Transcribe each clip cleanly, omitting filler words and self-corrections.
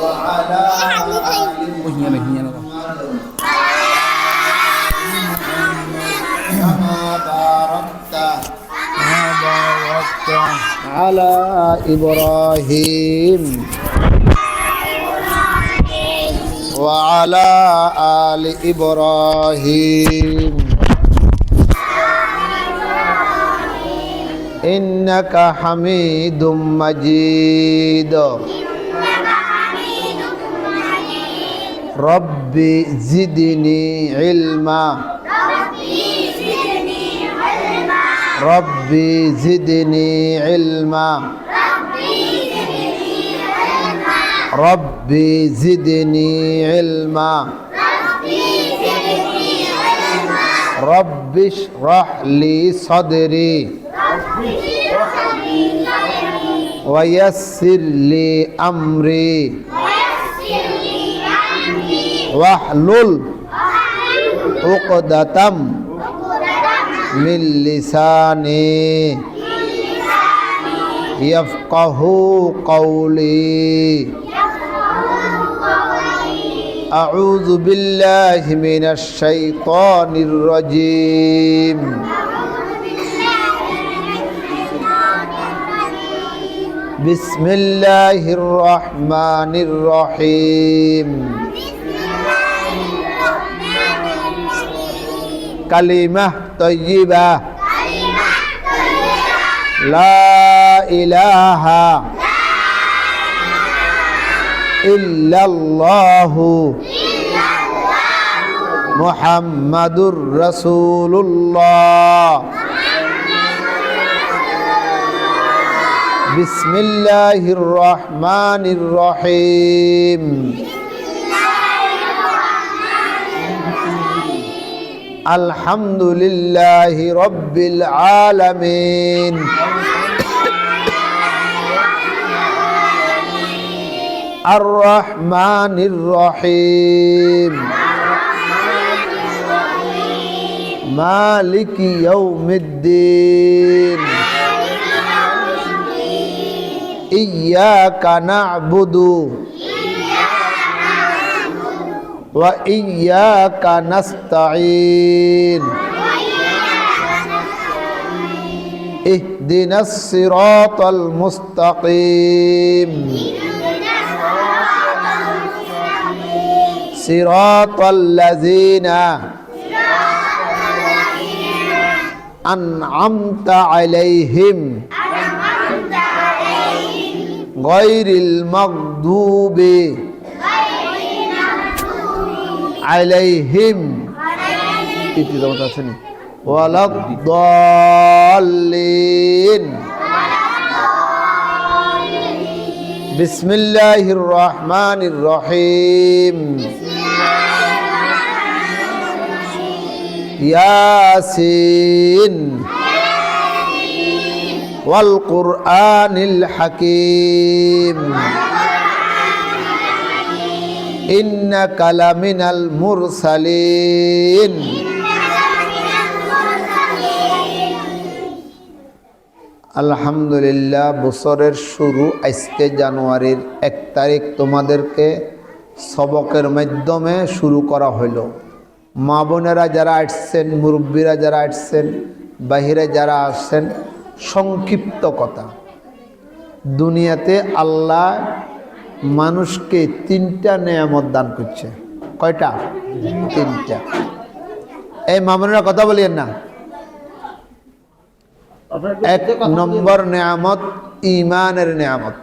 وعلى آل محمد كما باركت على إبراهيم وعلى آل إبراهيم إنك حميد مجيد ربي زدني علما ربي زدني علما ربي زدني علما رب اشرح لي صدري ويسر لي أمري واحلل عقدة من لساني يفقه قولي أعوذ بالله من الشيطان الرجيم بسم الله الرحمن الرحيم كلمة طيبة لا إله إلا الله محمد رسول الله بسم الله الرحمن الرحيم الحمد لله رب العالمين الرحمن الرحيم مالك يوم الدين إياك نعبد وإياك نستعين اهدنا الصراط المستقيم صراط الذين أنعمت عليهم غير المغضوب عليهم ولا الضالين بسم الله الرحمن الرحيم ياسين والقرآن الحكيم إنك لمن المرسلين আলহামদুলিল্লাহ বছরের শুরু আজকে জানুয়ারির 1 তারিখ তোমাদেরকে সবকের মাধ্যমে শুরু করা হলো। মা বোনেরা যারা আসছেন, মুরব্বীরা যারা আসছেন, বাহিরে যারা আসছেন, সংক্ষিপ্ত কথা, দুনিয়াতে আল্লাহ মানুষকে 3টা নেয়ামত দান করছে। কয়টা? 3টা। এই মা বোনেরা কথা বলিয়েন না। 1 নম্বর নেয়ামত ঈমানের নেয়ামত।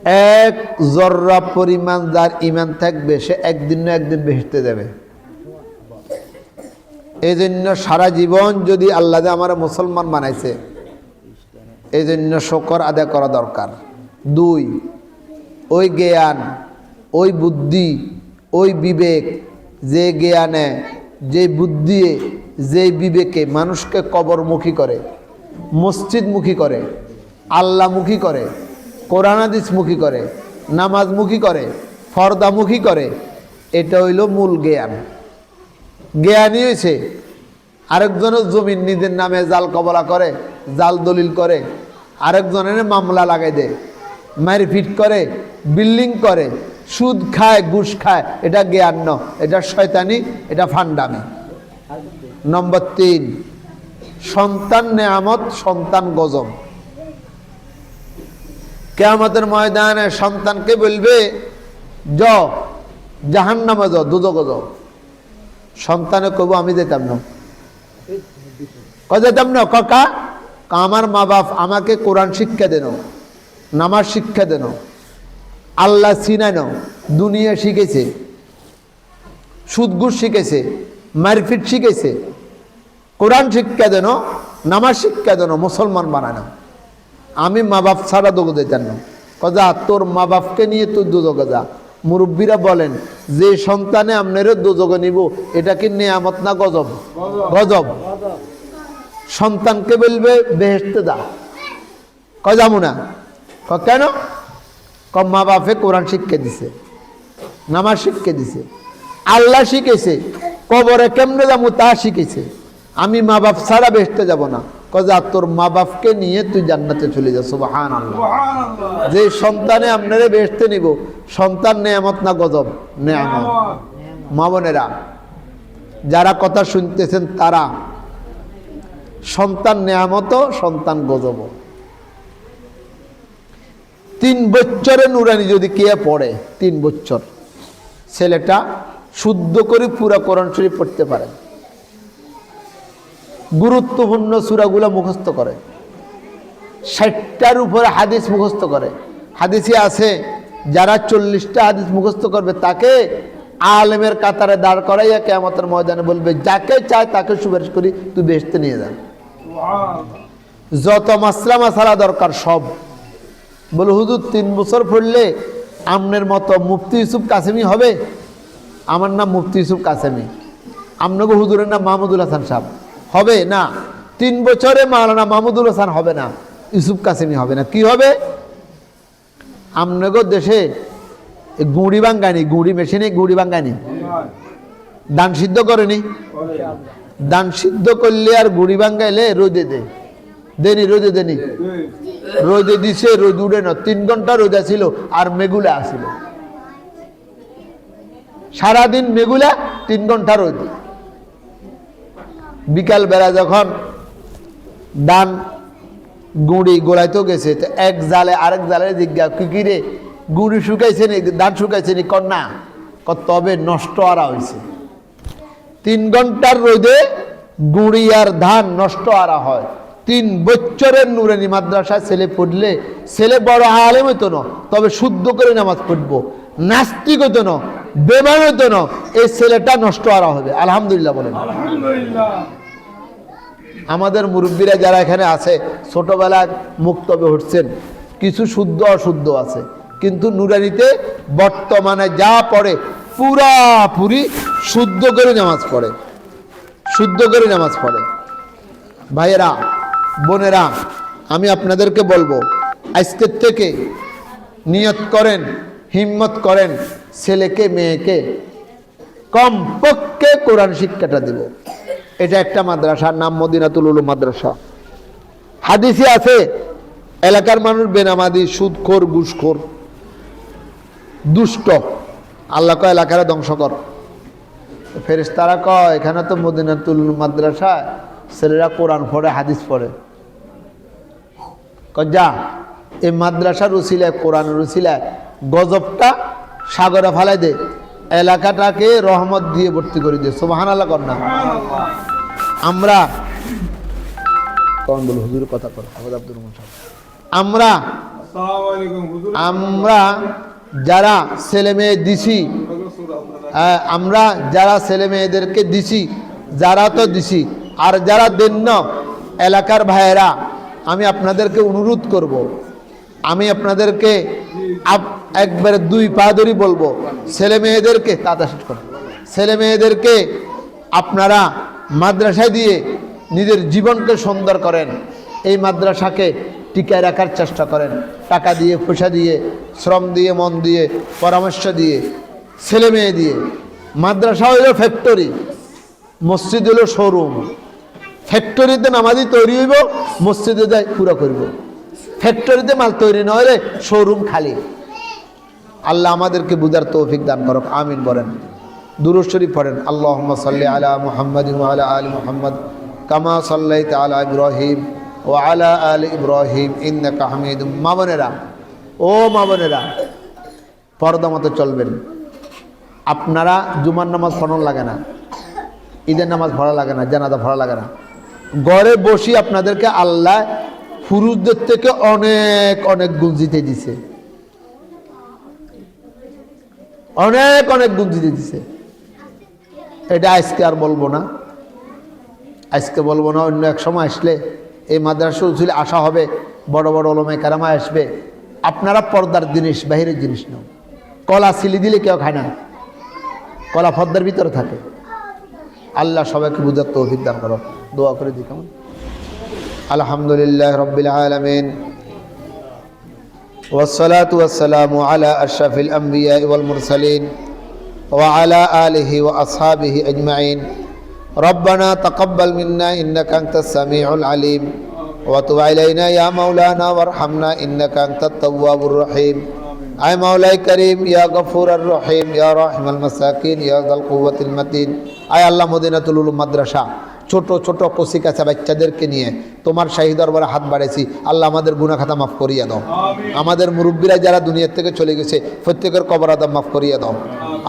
1 জররা পরিমাণ যার ঈমান থাকবে সে একদিন না একদিন বেহেশতে যাবে। এই জন্য সারা জীবন যদি আল্লাহ আমার মুসলমান বানাইছে, এই জন্য শুকর আদায় করা দরকার। 2 ওই জ্ঞান, ওই বুদ্ধি, ওই বিবেক, যে জ্ঞানে, যে বুদ্ধি, যে বিবেকে মানুষকে কবরমুখী করে, মসজিদমুখী করে, আল্লাহমুখী করে, কোরআন হাদিসমুখী করে, নামাজমুখী করে, ফরদামুখী করে, এটা হইল মূল জ্ঞান। জ্ঞানী হয়েছে আরেকজনের জমিন নিজের নামে জাল কবলা করে, জাল দলিল করে, আরেকজনের মামলা লাগাই দেয়, মারপিট করে, বিল্ডিং করে, সুদ খায়, ঘুষ খায়, এটা জ্ঞান ন, এটা শয়তানি, এটা ফান্ডামি। নম্বর 3, সন্তান নেয়ামত, সন্তান গজব। কিয়ামতের ময়দানে সন্তানকে বলবে জাহান্নামে যাও, দুজকে যাও। সন্তানে কব আমি যেতাম না, যেতাম না। কাকা আমার মা বাপ আমাকে কোরআন শিক্ষা দেন, নামাজ শিক্ষা দেন, আল্লাহ চিনানো, দুনিয়া শিখেছে, সুদ ঘুষ শিখেছে, মারপিট শিখেছে, কোরআন শিক্ষা দেন, নামাজ শিক্ষা দেন, মুসলমান বানানো। আমি মা বাপ ছাড়া দোকে যেতাম না। কজা তোর মা বাপকে নিয়ে তুই দুজকে যা। মুরব্বীরা বলেন যে সন্তানে আপনারও দুজকে নিব, এটা কি নেয়ামত না গজব? গজব। সন্তানকে বলবে বেহেশতে যা, যাবো না। কেন? মা বাপে কোরআন শিক্ষা দিছে, নামাজ শিক্ষা দিছে, আল্লাহ শিখেছে, কবরে কেমনে যাবো তা শিখেছে। আমি মা বাপ ছাড়া বেহেশতে যাব না। যা তোর মা বাপকে নিয়ে তুই জান্নাতে চলে যা। সুবহানাল্লাহ। যে সন্তানে আপনারে বেহেশতে নিব, সন্তান নেয়ামত না গজব? নেয়ামত। মা বোনেরা যারা কথা শুনতেছেন তারা, সন্তান নেয়ামত, সন্তান গজব। 3 বছরে নুরানি যদি কে পড়ে, 3 বছর ছেলেটা শুদ্ধ করে পুরা কোরআন শরীফ পড়তে পারে, গুরুত্বপূর্ণ সূরাগুলো মুখস্থ করে, 60টার উপরে হাদিস মুখস্থ করে। হাদিসে আছে যারা 40টা হাদিস মুখস্থ করবে তাকে আলেমের কাতারে দাঁড় করাইয়া কিয়ামতের ময়দানে বলবে যাকে চায় তাকে সুপারিশ করি, তুই বেহেশতে নিয়ে যা। যত মাসলা মাসালা দরকার সব। বলে হুজুর 3 বছর পড়লে আমনের মতো মুফতি ইউসুফ কাসেমি হবে? আমার নাম মুফতি ইউসুফ কাসেমি, আপনাকে হুজুরের নাম মাহমুদুল হাসান সাহেব হবে না। 3 বছরে মাওলানা মাহমুদুল হাসান হবে না, ইউসুফ কাসেমি হবে না। কি হবে? আপনাকে দেশে গুঁড়ি বাঙ্গানি, গুঁড়ি মেশিনে গুঁড়ি বাঙ্গানি, ধান সিদ্ধ করেনি? ধান সিদ্ধ করলে আর গুঁড়ি বাঙ্গাইলে রোদে দেনি, রোদে দেনি, রোদে দিছে, রোদ উড়ে না। 3 ঘন্টা রোদা ছিল আর মেগুলা আসিল, সারাদিন মেগুলা, 3 ঘন্টা রোদ। বিকাল বেলা যখন ধান গুঁড়ি গোড়াইতেও গেছে, তো এক জালে আরেক জালে জিজ্ঞা কি রে গুঁড়ি শুকাইছে নি, ধান শুকাইছে নি? কন্যা তবে নষ্ট আরা হয়েছে। 3 ঘন্টার রোদে গুঁড়ি আর ধান নষ্ট আরা হয়। 3 বছরের নুরানি মাদ্রাসায় ছেলে পড়লে ছেলে বড় আলেম হইতো না, তবে শুদ্ধ করে নামাজ পড়বো, নাস্তিক হইতো না, বেমান হইতো না, এই ছেলেটা নষ্ট আরা হবে। আলহামদুলিল্লাহ বলেন। আমাদের মুরব্বীরা যারা এখানে আছে ছোটবেলায় মুক্তবে উঠছেন, কিছু শুদ্ধ অশুদ্ধ আছে, কিন্তু নুরানিতে বর্তমানে যা পড়ে পুরাপুরি শুদ্ধ করে নামাজ পড়ে, শুদ্ধ করে নামাজ পড়ে। ভাইয়েরা বোনেরা, আমি আপনাদেরকে বলবো আজকের থেকে নিয়ত করেন, হিম্মত করেন, ছেলেকে মেয়েকে কমপক্ষে কোরআন শিক্ষাটা দেব। এটা একটা মাদ্রাসার নাম মদিনাতুল উলুম মাদ্রাসা। হাদিসে আছে এলাকার মানুষ বেনামাজি, সুদখোর, ঘুষখোর, দুষ্ট, আল্লাহ কয় এলাকারা ধ্বংস কর। ফেরেশতারা কয় এখানে তো মদিনাতুল উলুম মাদ্রাসা, ছেলেরা কোরআন পড়ে, হাদিস পড়ে। যা এই মাদ্রাসার উসিলায়, কোরআনের উসিলায় গজবটা সাগরে ফালাই দে, এলাকাটাকে রহমত দিয়ে ভর্তি করে দে। সুবহানাল্লাহ কর না। আমরা কোন বল হুজুর কথা কর, আব্দুর রহমান সাহেব, আমরা যারা ছেলে মেয়ে দিছি, আমরা যারা ছেলে মেয়েদেরকে দিছি, যারা তো দিছি আর যারা দেন না, এলাকার ভাইয়েরা, আমি আপনাদেরকে অনুরোধ করব, আমি আপনাদেরকে একবারে 2 পা ধরে বলবো, ছেলে মেয়েদেরকে ছেলে মেয়েদেরকে আপনারা মাদ্রাসায় দিয়ে নিজের জীবনকে সুন্দর করেন, এই মাদ্রাসাকে টিকায় রাখার চেষ্টা করেন, টাকা দিয়ে, পয়সা দিয়ে, শ্রম দিয়ে, মন দিয়ে, পরামর্শ দিয়ে, ছেলে মেয়ে দিয়ে। মাদ্রাসা হইল ফ্যাক্টরি, মসজিদ হইল শোরুম। ফ্যাক্টরিতে নামাজি তৈরি হইব, মসজিদে যাই পুরা করব। ফ্যাক্টরিতে মাল তৈরি নয় রে, শোরুম খালি। আল্লাহ আমাদেরকে বুঝার তৌফিক দান করুক, আমিন বলেন। দুরূদ শরীফ পড়েন, আল্লাহুম্মা সাল্লি আলা মুহাম্মাদিন ওয়া আলা আলি মুহাম্মাদ কামা সাল্লাইতা আলা ইব্রাহিম ওয়া আলা আলি ইব্রাহিম ইন্নাকা হামিদুম। মা বোনেরা, ও মা বোনেরা, পর্দা মতো চলবেন। আপনারা জুমার নামাজ পড়ানো লাগে না, ঈদের নামাজ পড়া লাগে না, জানাজা পড়া লাগে না। ঘরে বসি আপনাদেরকে আল্লাহ পুরুষদের থেকে অনেক অনেক গুণ জিতে দিছে, অনেক অনেক গুণ জিতে দিছে। এটা আজকে আর বলবো না, আজকে বলবো না, অন্য এক সময় আসলে এই মাদ্রাসা উসুলে আসা হবে, বড় বড় ওলামায়ে কেরাম আসবে। আপনারা পর্দার জিনিস, বাহিরের জিনিস নাও। কলা সিলি দিলে কেউ খায় না, কলা পর্দার ভিতরে থাকে। আল্লাহ সবাইকে বুঝার তৌফিক দান করো, দোয়া করে দিই। কেমন? আলহামদুলিল্লাহ রাব্বিল আলামিন ওয়াসসালাতু ওয়াসসালামু আলা আশরাফিল আমবিয়া ওয়াল মুরসালিন ওয়া আলা আলিহি ওয়া আসহাবিহি আজমাইন। রব্বানা তাকাব্বাল মিন্না ইন্নাকা আনতাস সামিউল আলিম ওয়া তুব আলাইনা ইয়া মাওলানা ওয়ারহামনা ইন্নাকা আনতাত তাওয়াবুর রহিম। আয় মাওলাই করিম, ইয়া গফুরুর রহিম, ইয়া রাহিমাল মাসাকিন, ইয়া যাল কুওয়াতিল মাতিন। আয় আল্লাহ, মদিনাতুল উলুম মাদ্রাসা ছোট ছোট কচি কাঁচা বাচ্চাদেরকে নিয়ে তোমার শাহী দরবারে হাত বাড়াইছি। আল্লাহ আমাদের গুনাহ খাতা মাফ করিয়ে দাও। আমাদের মুরব্বীরা যারা দুনিয়ার থেকে চলে গেছে প্রত্যেকের কবর আদব মাফ করিয়ে দাও।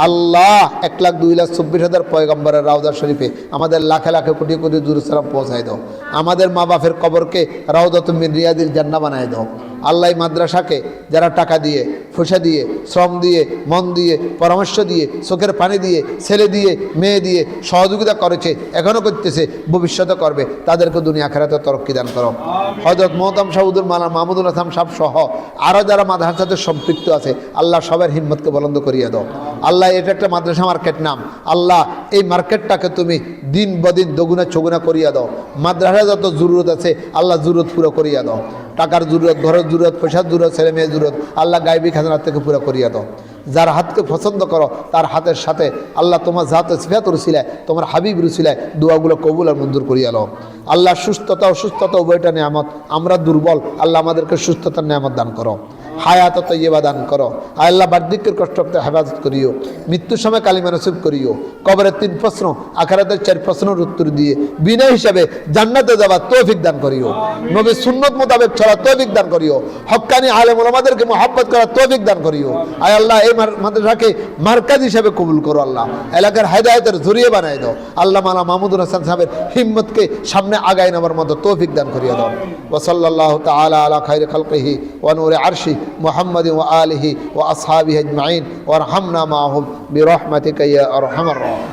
আল্লাহ 1,02,24,000 পয়গম্বরের রাউদা শরীফে আমাদের লাখে লাখে কোটি কোটি দুরূদ সালাম পৌঁছায় দাও। আমাদের মা বাপের কবরকে রাউদাতুম মিন রিয়াদিল জান্নাহ বানায় দাও। আল্লাহ এই মাদ্রাসাকে যারা টাকা দিয়ে, পয়সা দিয়ে, শ্রম দিয়ে, মন দিয়ে, পরামর্শ দিয়ে, চোখের পানি দিয়ে, ছেলে দিয়ে, মেয়ে দিয়ে সহযোগিতা করেছে, এখনও করতেছে, ভবিষ্যতে করবে, তাদেরকে দুনিয়া আখিরাতে তরক্কি দান করো। হযরত মোহতাম শাহুদুল মাওলানা মাহমুদুল হাসান সাহেব সহ আরও যারা মাদ্রাসার সাথে সম্পৃক্ত আছে, আল্লাহ সবার হিম্মতকে বুলন্দ করিয়ে দাও। আল্লাহ এটা একটা মাদ্রাসা মার্কেট নাম, আল্লাহ এই মার্কেটটাকে তুমি দিন বদিন দগুনা চগুনা করিয়া দাও। মাদ্রাসা যত জরুরত আছে আল্লাহ জরুরত পুরো করিয়া দাও। টাকার জরুরত, ঘরের জরুরত, পয়সার জরুরত, ছেলে মেয়ের জরুরত, আল্লাহ গায়বী খাজানার থেকে পুরো করিয়া দাও। যার হাতকে পছন্দ করো তার হাতের সাথে আল্লাহ তোমার জাতে সিফাতুর উসিলায়, তোমার হাবিবের উসিলায় দোয়াগুলো কবুল আর মঞ্জুর করিয়া নাও। আল্লাহ সুস্থতা ও সুস্থতা উভয়টা নিয়ামত, আমরা দুর্বল, আল্লাহ আমাদেরকে সুস্থতার নিয়ামত দান করো, হায়াত তৈয়বা দান করো। আল্লাহ বার্ধক্যের কষ্টকে হেফাজত করিও, মৃত্যুর সময় কালিমা নসিব করিও। কবরের 3 প্রশ্ন, আখিরাতের 4 প্রশ্নের উত্তর দিয়ে বিনা হিসাবে জান্নাতে যাওয়ার তৌফিক দান করিও। নবীর সুন্নত মোতাবেক চলার তৌফিক দান করিও। হক্কানি আলেম ওলামাদেরকে মুহাব্বত করার তৌফিক দান করিও। আয় আল্লাহ এই মাদ্রাসাকে মার্কাজ হিসাবে কবুল করো। আল্লাহ এলাকার হেদায়েতের জরিয়ে বানায় দাও। আল্লাহ মাওলানা মাহমুদুল হাসান সাহেবের হিম্মতকে সামনে আগায় নেওয়ার মতো তৌফিক দান করিয়ে দাও। ওয়া সাল্লাল্লাহু তাআলা আলা খায়রি খালকিহি ওয়া নূরি আরশি মুহাম্মাদ ওয়া আলিহি ওয়া আসহাবিহি আজমাইন ওয়ারহামনা মাআহুম বিরহমাতিকা ইয়া আরহামার রাহিমিন।